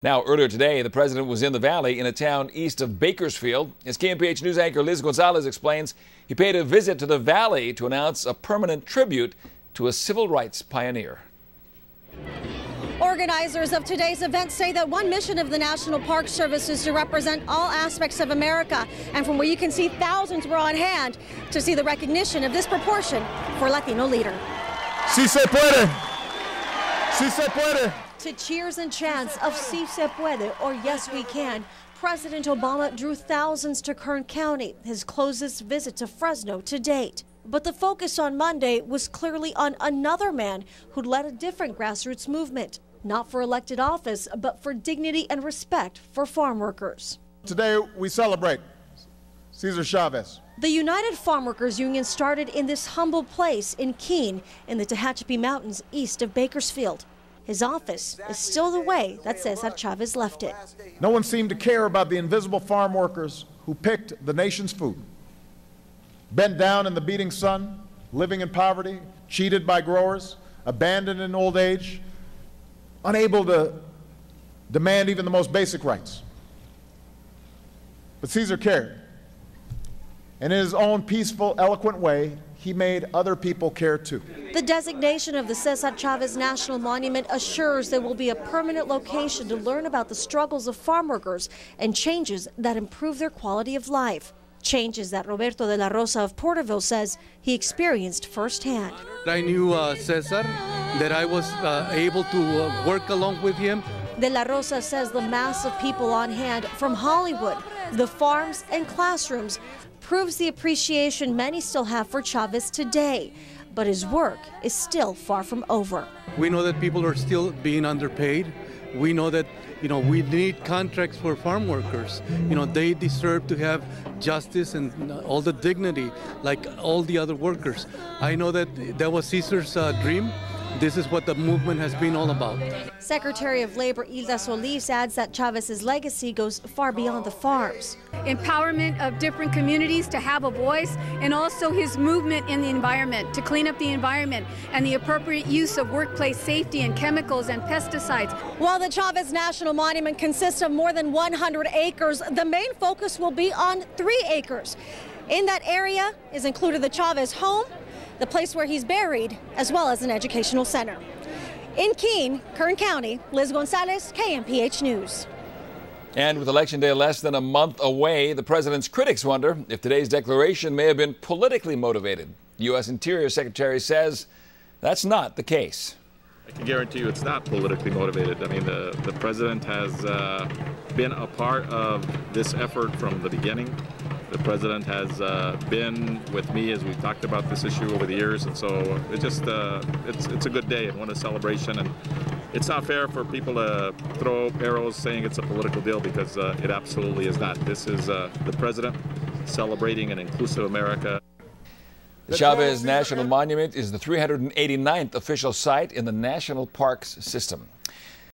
Now, earlier today, the president was in the valley in a town east of Bakersfield. As KMPH news anchor Liz Gonzalez explains, he paid a visit to the valley to announce a permanent tribute to a civil rights pioneer. Organizers of today's event say that one mission of the National Park Service is to represent all aspects of America. And from where you can see, thousands were on hand to see the recognition of this proportion for Latino leader. Si se puede. Si se puede. To cheers and chants of Si se puede, or yes we can, President Obama drew thousands to Kern County, his closest visit to Fresno to date. But the focus on Monday was clearly on another man who'd led a different grassroots movement, not for elected office, but for dignity and respect for farm workers. Today we celebrate Cesar Chavez. The United Farm Workers Union started in this humble place in Keene, in the Tehachapi Mountains east of Bakersfield. His office is still the way that Cesar Chavez left it. No one seemed to care about the invisible farm workers who picked the nation's food. Bent down in the beating sun, living in poverty, cheated by growers, abandoned in old age, unable to demand even the most basic rights. But Cesar cared. And in his own peaceful, eloquent way, he made other people care too. The designation of the Cesar Chavez National Monument assures there will be a permanent location to learn about the struggles of farm workers and changes that improve their quality of life. Changes that Roberto de la Rosa of Porterville says he experienced firsthand. I knew Cesar, that I was able to work along with him. De la Rosa says the mass of people on hand from Hollywood, the farms and classrooms proves the appreciation many still have for Chavez today. But his work is still far from over. We know that people are still being underpaid. We know that, we need contracts for farm workers. They deserve to have justice and all the dignity like all the other workers. I know that that was Cesar's dream. This is what the movement has been all about. Secretary of Labor Hilda Solis adds that Chavez's legacy goes far beyond the farms. Empowerment of different communities to have a voice, and also his movement in the environment, to clean up the environment, and the appropriate use of workplace safety and chemicals and pesticides. While the Chavez National Monument consists of more than 100 acres, the main focus will be on 3 acres. In that area is included the Chavez home, the place where he's buried, as well as an educational center. In Keene, Kern County, Liz Gonzalez, KMPH News. And with Election Day less than a month away, the president's critics wonder if today's declaration may have been politically motivated. The U.S. Interior Secretary says that's not the case. I can guarantee you it's not politically motivated. I mean, the president has been a part of this effort from the beginning. The president has been with me as we've talked about this issue over the years, and so it just it's a good day and one of celebration. And it's not fair for people to throw arrows saying it's a political deal, because it absolutely is not. This is the president celebrating an inclusive America. The Chavez National Monument is the 389th official site in the national parks system.